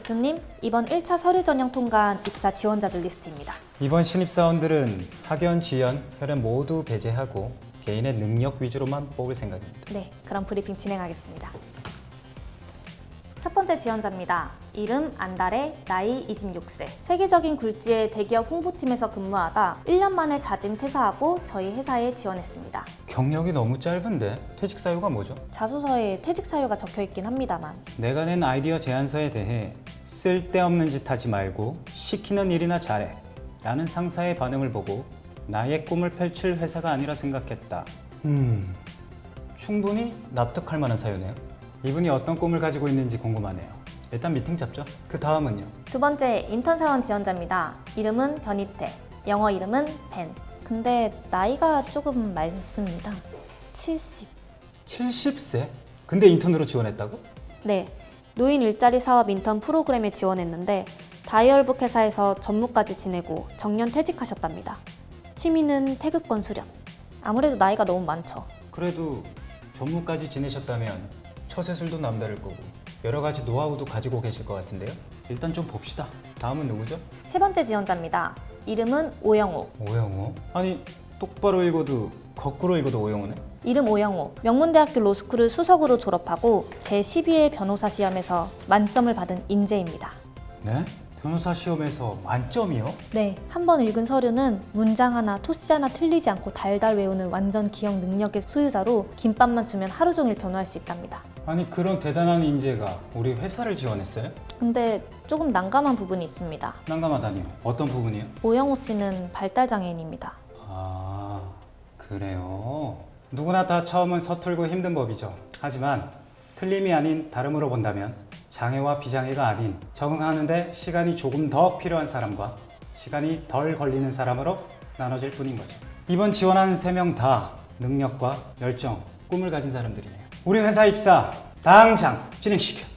대표님, 이번 1차 서류 전형 통과한 입사 지원자들 리스트입니다. 이번 신입사원들은 학연, 지연, 혈연 모두 배제하고 개인의 능력 위주로만 뽑을 생각입니다. 네, 그럼 브리핑 진행하겠습니다. 첫 번째 지원자입니다. 이름 안달의 나이 26세. 세계적인 굴지의 대기업 홍보팀에서 근무하다 1년 만에 자진 퇴사하고 저희 회사에 지원했습니다. 경력이 너무 짧은데 퇴직 사유가 뭐죠? 자소서에 퇴직 사유가 적혀 있긴 합니다만 내가 낸 아이디어 제안서에 대해 쓸데없는 짓 하지 말고 시키는 일이나 잘해 라는 상사의 반응을 보고 나의 꿈을 펼칠 회사가 아니라 생각했다. 충분히 납득할 만한 사유네요. 이분이 어떤 꿈을 가지고 있는지 궁금하네요. 일단 미팅 잡죠. 그 다음은요. 두 번째 인턴 사원 지원자입니다. 이름은 변희태, 영어 이름은 벤. 근데 나이가 조금 많습니다. 70. 70세? 근데 인턴으로 지원했다고? 네, 노인 일자리 사업 인턴 프로그램에 지원했는데 다이얼북 회사에서 전무까지 지내고 정년 퇴직하셨답니다. 취미는 태극권 수련. 아무래도 나이가 너무 많죠. 그래도 전무까지 지내셨다면 처세술도 남다를 거고 여러 가지 노하우도 가지고 계실 것 같은데요? 일단 좀 봅시다. 다음은 누구죠? 세 번째 지원자입니다. 이름은 오영호. 오영호? 아니 똑바로 읽어도 거꾸로 읽어도 오영호네? 이름 오영호. 명문대학교 로스쿨을 수석으로 졸업하고 제12회 변호사 시험에서 만점을 받은 인재입니다. 네? 변호사 시험에서 만점이요? 네, 한 번 읽은 서류는 문장 하나, 토씨 하나 틀리지 않고 달달 외우는 완전 기억 능력의 소유자로 김밥만 주면 하루 종일 변호할 수 있답니다. 아니 그런 대단한 인재가 우리 회사를 지원했어요? 근데 조금 난감한 부분이 있습니다. 난감하다니요? 어떤 부분이요? 오영호 씨는 발달장애인입니다. 아 그래요? 누구나 다 처음은 서툴고 힘든 법이죠. 하지만 틀림이 아닌 다름으로 본다면 장애와 비장애가 아닌 적응하는데 시간이 조금 더 필요한 사람과 시간이 덜 걸리는 사람으로 나눠질 뿐인 거죠. 이번 지원한 3명 다 능력과 열정, 꿈을 가진 사람들이네요. 우리 회사 입사 당장 진행시켜.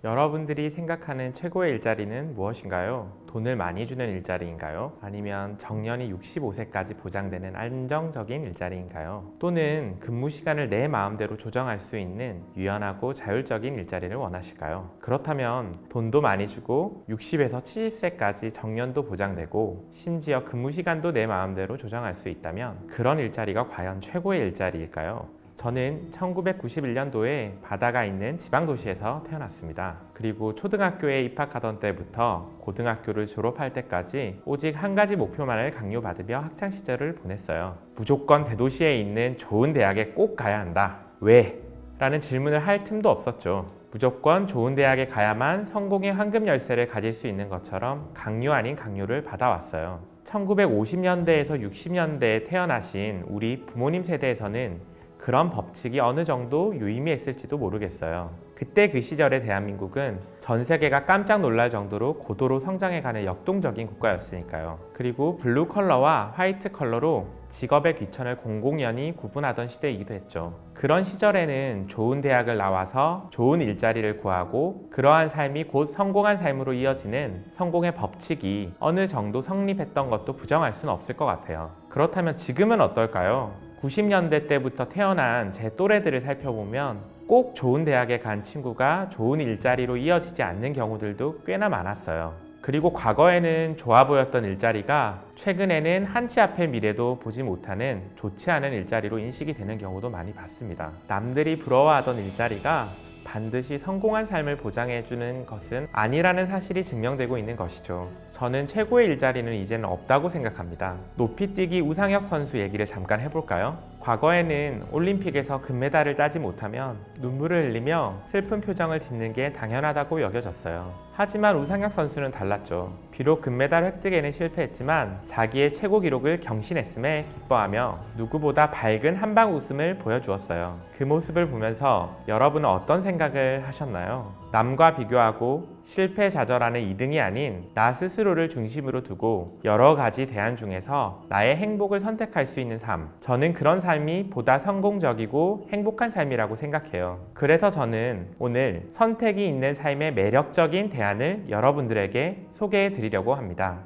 여러분들이 생각하는 최고의 일자리는 무엇인가요? 돈을 많이 주는 일자리인가요? 아니면 정년이 65세까지 보장되는 안정적인 일자리인가요? 또는 근무 시간을 내 마음대로 조정할 수 있는 유연하고 자율적인 일자리를 원하실까요? 그렇다면 돈도 많이 주고 60에서 70세까지 정년도 보장되고 심지어 근무 시간도 내 마음대로 조정할 수 있다면 그런 일자리가 과연 최고의 일자리일까요? 저는 1991년도에 바다가 있는 지방도시에서 태어났습니다. 그리고 초등학교에 입학하던 때부터 고등학교를 졸업할 때까지 오직 한 가지 목표만을 강요받으며 학창시절을 보냈어요. 무조건 대도시에 있는 좋은 대학에 꼭 가야 한다. 왜? 라는 질문을 할 틈도 없었죠. 무조건 좋은 대학에 가야만 성공의 황금 열쇠를 가질 수 있는 것처럼 강요 아닌 강요를 받아왔어요. 1950년대에서 60년대에 태어나신 우리 부모님 세대에서는 그런 법칙이 어느 정도 유의미했을지도 모르겠어요. 그때 그 시절의 대한민국은 전 세계가 깜짝 놀랄 정도로 고도로 성장해가는 역동적인 국가였으니까요. 그리고 블루 컬러와 화이트 컬러로 직업의 귀천을 공공연히 구분하던 시대이기도 했죠. 그런 시절에는 좋은 대학을 나와서 좋은 일자리를 구하고 그러한 삶이 곧 성공한 삶으로 이어지는 성공의 법칙이 어느 정도 성립했던 것도 부정할 수는 없을 것 같아요. 그렇다면 지금은 어떨까요? 90년대 때부터 태어난 제 또래들을 살펴보면 꼭 좋은 대학에 간 친구가 좋은 일자리로 이어지지 않는 경우들도 꽤나 많았어요. 그리고 과거에는 좋아 보였던 일자리가 최근에는 한치 앞의 미래도 보지 못하는 좋지 않은 일자리로 인식이 되는 경우도 많이 봤습니다. 남들이 부러워하던 일자리가 반드시 성공한 삶을 보장해주는 것은 아니라는 사실이 증명되고 있는 것이죠. 저는 최고의 일자리는 이제는 없다고 생각합니다. 높이뛰기 우상혁 선수 얘기를 잠깐 해볼까요? 과거에는 올림픽에서 금메달을 따지 못하면 눈물을 흘리며 슬픈 표정을 짓는 게 당연하다고 여겨졌어요. 하지만 우상혁 선수는 달랐죠. 비록 금메달 획득에는 실패했지만 자기의 최고 기록을 경신했음에 기뻐하며 누구보다 밝은 한방 웃음을 보여주었어요. 그 모습을 보면서 여러분은 어떤 생각을 생각을 하셨나요? 남과 비교하고 실패좌절하는 2등이 아닌 나 스스로를 중심으로 두고 여러 가지 대안 중에서 나의 행복을 선택할 수 있는 삶. 저는 그런 삶이 보다 성공적이고 행복한 삶이라고 생각해요. 그래서 저는 오늘 선택이 있는 삶의 매력적인 대안을 여러분들에게 소개해 드리려고 합니다.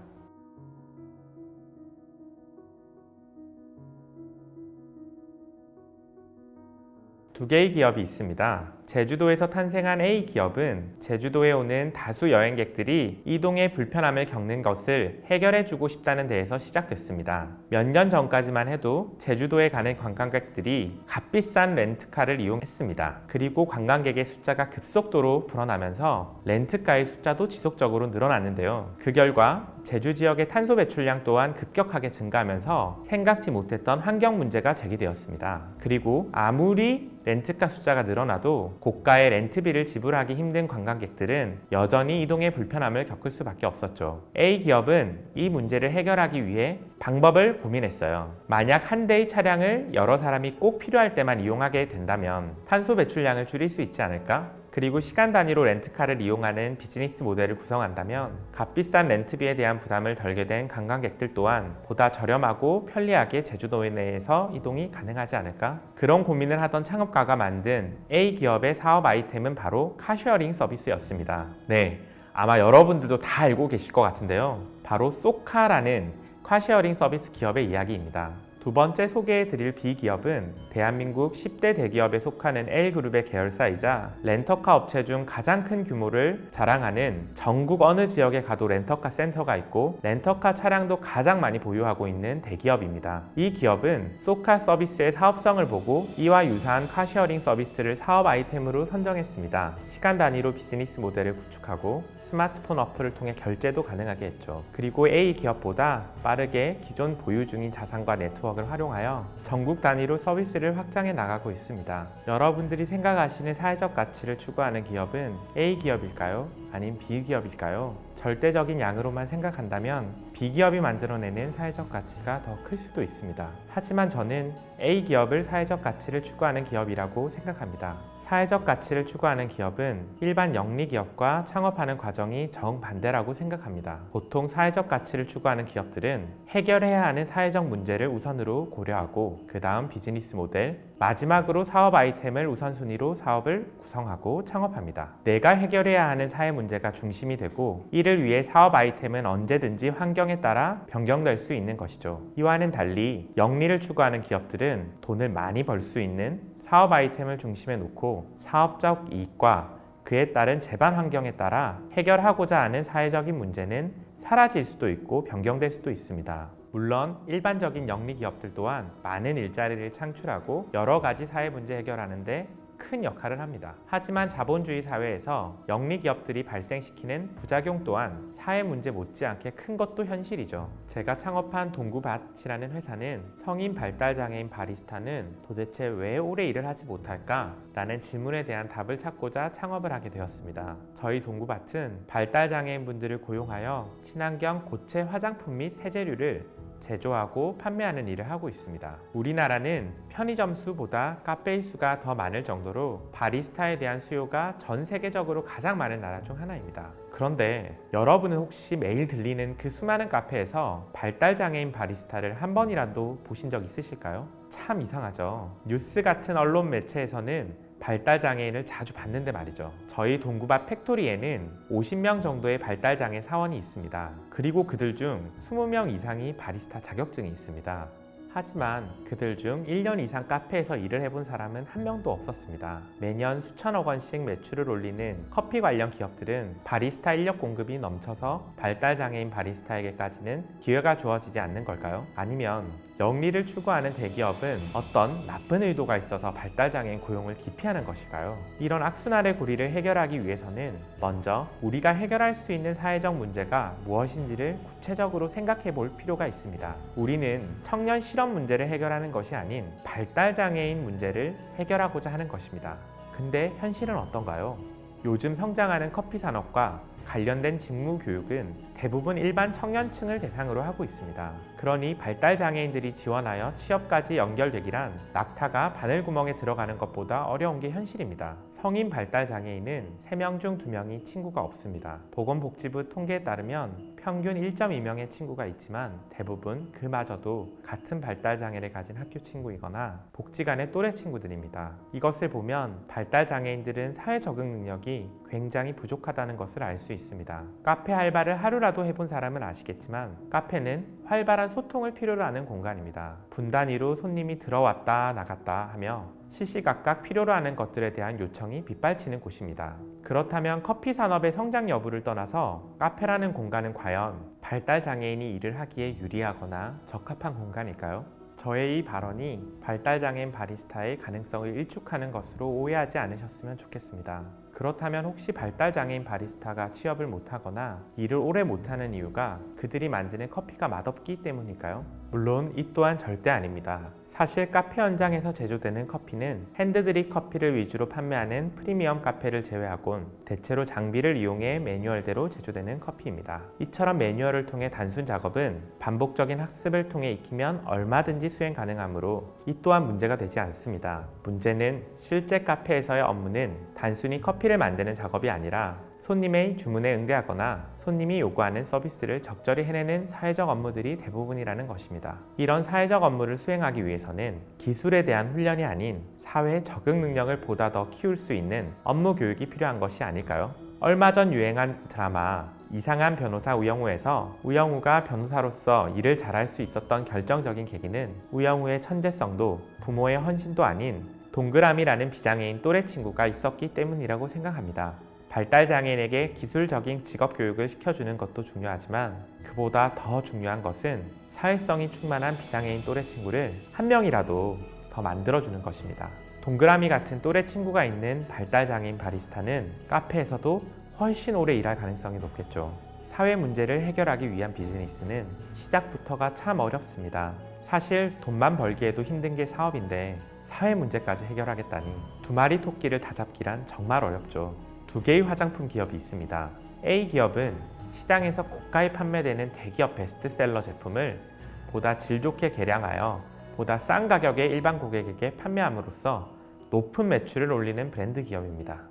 두 개의 기업이 있습니다. 제주도에서 탄생한 A 기업은 제주도에 오는 다수 여행객들이 이동의 불편함을 겪는 것을 해결해주고 싶다는 데에서 시작됐습니다. 몇 년 전까지만 해도 제주도에 가는 관광객들이 값비싼 렌트카를 이용했습니다. 그리고 관광객의 숫자가 급속도로 불어나면서 렌트카의 숫자도 지속적으로 늘어났는데요. 그 결과 제주 지역의 탄소 배출량 또한 급격하게 증가하면서 생각지 못했던 환경 문제가 제기되었습니다. 그리고 아무리 렌트카 숫자가 늘어나도 고가의 렌트비를 지불하기 힘든 관광객들은 여전히 이동의 불편함을 겪을 수밖에 없었죠. A 기업은 이 문제를 해결하기 위해 방법을 고민했어요. 만약 한 대의 차량을 여러 사람이 꼭 필요할 때만 이용하게 된다면 탄소 배출량을 줄일 수 있지 않을까? 그리고 시간 단위로 렌트카를 이용하는 비즈니스 모델을 구성한다면 값비싼 렌트비에 대한 부담을 덜게 된 관광객들 또한 보다 저렴하고 편리하게 제주도 내에서 이동이 가능하지 않을까? 그런 고민을 하던 창업가가 만든 A 기업의 사업 아이템은 바로 카쉐어링 서비스였습니다. 네, 아마 여러분들도 다 알고 계실 것 같은데요. 바로 쏘카라는 카쉐어링 서비스 기업의 이야기입니다. 두 번째 소개해드릴 B기업은 대한민국 10대 대기업에 속하는 L그룹의 계열사이자 렌터카 업체 중 가장 큰 규모를 자랑하는 전국 어느 지역에 가도 렌터카 센터가 있고 렌터카 차량도 가장 많이 보유하고 있는 대기업입니다. 이 기업은 쏘카 서비스의 사업성을 보고 이와 유사한 카쉐어링 서비스를 사업 아이템으로 선정했습니다. 시간 단위로 비즈니스 모델을 구축하고 스마트폰 어플을 통해 결제도 가능하게 했죠. 그리고 A 기업보다 빠르게 기존 보유 중인 자산과 네트워크를 활용하여 전국 단위로 서비스를 확장해 나가고 있습니다. 여러분들이 생각하시는 사회적 가치를 추구하는 기업은 A 기업일까요? 아님 B 기업일까요? 절대적인 양으로만 생각한다면 B 기업이 만들어내는 사회적 가치가 더 클 수도 있습니다. 하지만 저는 A 기업을 사회적 가치를 추구하는 기업이라고 생각합니다. 사회적 가치를 추구하는 기업은 일반 영리 기업과 창업하는 과정이 정반대라고 생각합니다. 보통 사회적 가치를 추구하는 기업들은 해결해야 하는 사회적 문제를 우선으로 고려하고 그 다음 비즈니스 모델, 마지막으로 사업 아이템을 우선순위로 사업을 구성하고 창업합니다. 내가 해결해야 하는 사회 문제가 중심이 되고 이를 위해 사업 아이템은 언제든지 환경에 따라 변경될 수 있는 것이죠. 이와는 달리 영리를 추구하는 기업들은 돈을 많이 벌 수 있는 사업 아이템을 중심에 놓고 사업적 이익과 그에 따른 재반 환경에 따라 해결하고자 하는 사회적인 문제는 사라질 수도 있고 변경될 수도 있습니다. 물론 일반적인 영리 기업들 또한 많은 일자리를 창출하고 여러 가지 사회 문제 해결하는데 큰 역할을 합니다. 하지만 자본주의 사회에서 영리 기업들이 발생시키는 부작용 또한 사회 문제 못지않게 큰 것도 현실이죠. 제가 창업한 동구밭이라는 회사는 성인 발달장애인 바리스타는 도대체 왜 오래 일을 하지 못할까? 라는 질문에 대한 답을 찾고자 창업을 하게 되었습니다. 저희 동구밭은 발달장애인 분들을 고용하여 친환경 고체 화장품 및 세제류를 제조하고 판매하는 일을 하고 있습니다. 우리나라는 편의점 수보다 카페의 수가 더 많을 정도로 바리스타에 대한 수요가 전 세계적으로 가장 많은 나라 중 하나입니다. 그런데 여러분은 혹시 매일 들리는 그 수많은 카페에서 발달장애인 바리스타를 한 번이라도 보신 적 있으실까요? 참 이상하죠. 뉴스 같은 언론 매체에서는 발달장애인을 자주 봤는데 말이죠. 저희 동구밭 팩토리에는 50명 정도의 발달장애 사원이 있습니다. 그리고 그들 중 20명 이상이 바리스타 자격증이 있습니다. 하지만 그들 중 1년 이상 카페에서 일을 해본 사람은 한 명도 없었습니다. 매년 수천억 원씩 매출을 올리는 커피 관련 기업들은 바리스타 인력 공급이 넘쳐서 발달장애인 바리스타에게까지는 기회가 주어지지 않는 걸까요? 아니면 영리를 추구하는 대기업은 어떤 나쁜 의도가 있어서 발달장애인 고용을 기피하는 것일까요? 이런 악순환의 고리를 해결하기 위해서는 먼저 우리가 해결할 수 있는 사회적 문제가 무엇인지를 구체적으로 생각해 볼 필요가 있습니다. 우리는 청년 실업 문제를 해결하는 것이 아닌 발달장애인 문제를 해결하고자 하는 것입니다. 근데 현실은 어떤가요? 요즘 성장하는 커피 산업과 관련된 직무 교육은 대부분 일반 청년층을 대상으로 하고 있습니다. 그러니 발달장애인들이 지원하여 취업까지 연결되기란 낙타가 바늘구멍에 들어가는 것보다 어려운 게 현실입니다. 성인 발달장애인은 3명 중 2명이 친구가 없습니다. 보건복지부 통계에 따르면 평균 1.2명의 친구가 있지만 대부분 그마저도 같은 발달장애를 가진 학교 친구이거나 복지관의 또래 친구들입니다. 이것을 보면 발달장애인들은 사회 적응 능력이 굉장히 부족하다는 것을 알 수 있습니다. 카페 알바를 하루라도 해본 사람은 아시겠지만 카페는 활발한 소통을 필요로 하는 공간입니다. 분 단위로 손님이 들어왔다 나갔다 하며 시시각각 필요로 하는 것들에 대한 요청이 빗발치는 곳입니다. 그렇다면 커피 산업의 성장 여부를 떠나서 카페라는 공간은 과연 발달장애인이 일을 하기에 유리하거나 적합한 공간일까요? 저의 이 발언이 발달장애인 바리스타의 가능성을 일축하는 것으로 오해하지 않으셨으면 좋겠습니다. 그렇다면 혹시 발달장애인 바리스타가 취업을 못하거나 일을 오래 못하는 이유가 그들이 만드는 커피가 맛없기 때문일까요? 물론 이 또한 절대 아닙니다. 사실 카페 현장에서 제조되는 커피는 핸드드립 커피를 위주로 판매하는 프리미엄 카페를 제외하곤 대체로 장비를 이용해 매뉴얼대로 제조되는 커피입니다. 이처럼 매뉴얼을 통해 단순 작업은 반복적인 학습을 통해 익히면 얼마든지 수행 가능하므로 이 또한 문제가 되지 않습니다. 문제는 실제 카페에서의 업무는 단순히 커피를 만드는 작업이 아니라 손님의 주문에 응대하거나 손님이 요구하는 서비스를 적절히 해내는 사회적 업무들이 대부분이라는 것입니다. 이런 사회적 업무를 수행하기 위해서는 기술에 대한 훈련이 아닌 사회 적응 능력을 보다 더 키울 수 있는 업무 교육이 필요한 것이 아닐까요? 얼마 전 유행한 드라마 이상한 변호사 우영우에서 우영우가 변호사로서 일을 잘할 수 있었던 결정적인 계기는 우영우의 천재성도 부모의 헌신도 아닌 동그라미라는 비장애인 또래 친구가 있었기 때문이라고 생각합니다. 발달장애인에게 기술적인 직업교육을 시켜주는 것도 중요하지만 그보다 더 중요한 것은 사회성이 충만한 비장애인 또래 친구를 한 명이라도 더 만들어주는 것입니다. 동그라미 같은 또래 친구가 있는 발달장애인 바리스타는 카페에서도 훨씬 오래 일할 가능성이 높겠죠. 사회 문제를 해결하기 위한 비즈니스는 시작부터가 참 어렵습니다. 사실 돈만 벌기에도 힘든 게 사업인데 사회 문제까지 해결하겠다니 2마리 토끼를 다 잡기란 정말 어렵죠. 2개의 화장품 기업이 있습니다. A 기업은 시장에서 고가에 판매되는 대기업 베스트셀러 제품을 보다 질 좋게 개량하여 보다 싼 가격에 일반 고객에게 판매함으로써 높은 매출을 올리는 브랜드 기업입니다.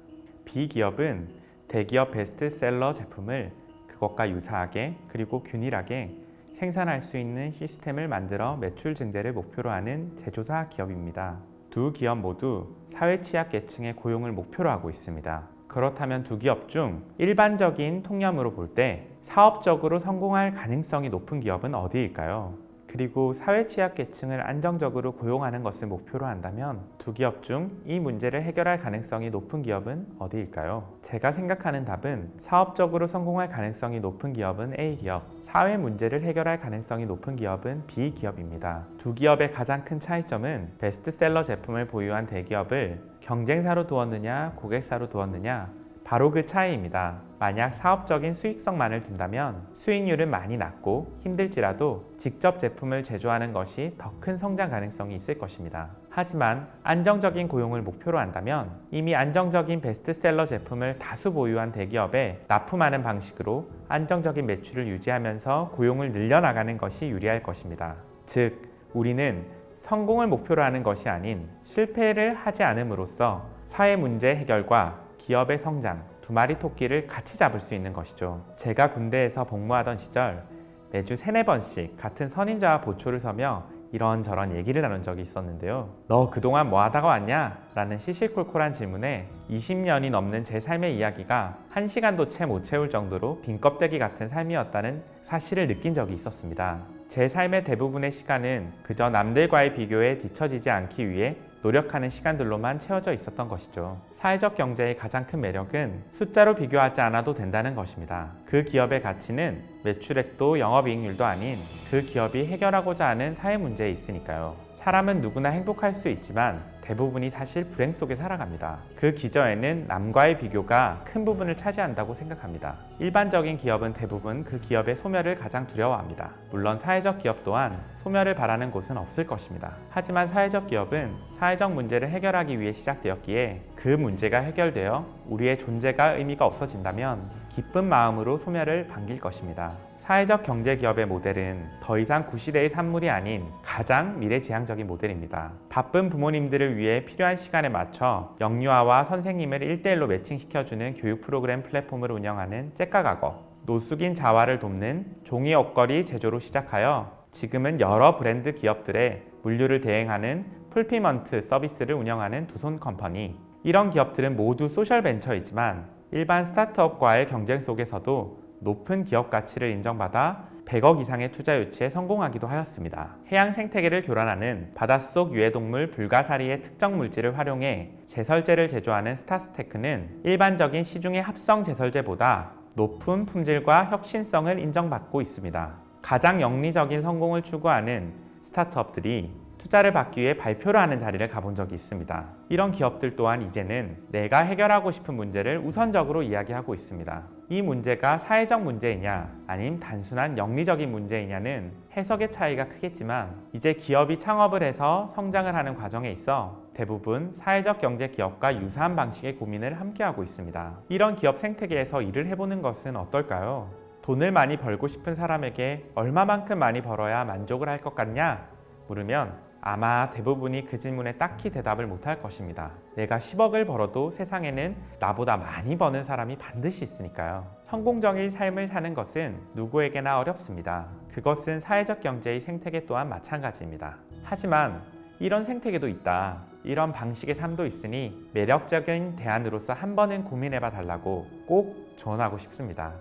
B 기업은 대기업 베스트셀러 제품을 그것과 유사하게 그리고 균일하게 생산할 수 있는 시스템을 만들어 매출 증대를 목표로 하는 제조사 기업입니다. 2 기업 모두 사회 취약계층의 고용을 목표로 하고 있습니다. 그렇다면 2 기업 중 일반적인 통념으로 볼 때 사업적으로 성공할 가능성이 높은 기업은 어디일까요? 그리고 사회 취약계층을 안정적으로 고용하는 것을 목표로 한다면 2 기업 중 이 문제를 해결할 가능성이 높은 기업은 어디일까요? 제가 생각하는 답은 사업적으로 성공할 가능성이 높은 기업은 A 기업, 사회 문제를 해결할 가능성이 높은 기업은 B 기업입니다. 2 기업의 가장 큰 차이점은 베스트셀러 제품을 보유한 대기업을 경쟁사로 두었느냐 고객사로 두었느냐 바로 그 차이입니다. 만약 사업적인 수익성만을 둔다면 수익률은 많이 낮고 힘들지라도 직접 제품을 제조하는 것이 더 큰 성장 가능성이 있을 것입니다. 하지만 안정적인 고용을 목표로 한다면 이미 안정적인 베스트셀러 제품을 다수 보유한 대기업에 납품하는 방식으로 안정적인 매출을 유지하면서 고용을 늘려나가는 것이 유리할 것입니다. 즉, 우리는 성공을 목표로 하는 것이 아닌 실패를 하지 않음으로써 사회 문제 해결과 기업의 성장, 2마리 토끼를 같이 잡을 수 있는 것이죠. 제가 군대에서 복무하던 시절 매주 3-4번씩 같은 선임자와 보초를 서며 이런저런 얘기를 나눈 적이 있었는데요. 너 그동안 뭐 하다가 왔냐? 라는 시시콜콜한 질문에 20년이 넘는 제 삶의 이야기가 1시간도 채 못 채울 정도로 빈껍데기 같은 삶이었다는 사실을 느낀 적이 있었습니다. 제 삶의 대부분의 시간은 그저 남들과의 비교에 뒤처지지 않기 위해 노력하는 시간들로만 채워져 있었던 것이죠. 사회적 경제의 가장 큰 매력은 숫자로 비교하지 않아도 된다는 것입니다. 그 기업의 가치는 매출액도 영업이익률도 아닌 그 기업이 해결하고자 하는 사회 문제에 있으니까요. 사람은 누구나 행복할 수 있지만 대부분이 사실 불행 속에 살아갑니다. 그 기저에는 남과의 비교가 큰 부분을 차지한다고 생각합니다. 일반적인 기업은 대부분 그 기업의 소멸을 가장 두려워합니다. 물론 사회적 기업 또한 소멸을 바라는 곳은 없을 것입니다. 하지만 사회적 기업은 사회적 문제를 해결하기 위해 시작되었기에 그 문제가 해결되어 우리의 존재가 의미가 없어진다면 기쁜 마음으로 소멸을 반길 것입니다. 사회적 경제 기업의 모델은 더 이상 구시대의 산물이 아닌 가장 미래지향적인 모델입니다. 바쁜 부모님들을 위해 필요한 시간에 맞춰 영유아와 선생님을 1대1로 매칭시켜주는 교육 프로그램 플랫폼을 운영하는 째까가거, 노숙인 자활을 돕는 종이 옷걸이 제조로 시작하여 지금은 여러 브랜드 기업들의 물류를 대행하는 풀피먼트 서비스를 운영하는 두손 컴퍼니. 이런 기업들은 모두 소셜 벤처이지만 일반 스타트업과의 경쟁 속에서도 높은 기업 가치를 인정받아 100억 이상의 투자 유치에 성공하기도 하였습니다. 해양 생태계를 교란하는 바닷속 유해동물 불가사리의 특정 물질을 활용해 제설제를 제조하는 스타스테크는 일반적인 시중의 합성 제설제보다 높은 품질과 혁신성을 인정받고 있습니다. 가장 영리적인 성공을 추구하는 스타트업들이 투자를 받기 위해 발표를 하는 자리를 가본 적이 있습니다. 이런 기업들 또한 이제는 내가 해결하고 싶은 문제를 우선적으로 이야기하고 있습니다. 이 문제가 사회적 문제이냐 아님 단순한 영리적인 문제이냐는 해석의 차이가 크겠지만 이제 기업이 창업을 해서 성장을 하는 과정에 있어 대부분 사회적 경제 기업과 유사한 방식의 고민을 함께하고 있습니다. 이런 기업 생태계에서 일을 해보는 것은 어떨까요? 돈을 많이 벌고 싶은 사람에게 얼마만큼 많이 벌어야 만족을 할 것 같냐? 물으면 아마 대부분이 그 질문에 딱히 대답을 못할 것입니다. 내가 10억을 벌어도 세상에는 나보다 많이 버는 사람이 반드시 있으니까요. 성공적인 삶을 사는 것은 누구에게나 어렵습니다. 그것은 사회적 경제의 생태계 또한 마찬가지입니다. 하지만 이런 생태계도 있다. 이런 방식의 삶도 있으니 매력적인 대안으로서 한 번은 고민해봐 달라고 꼭 조언하고 싶습니다.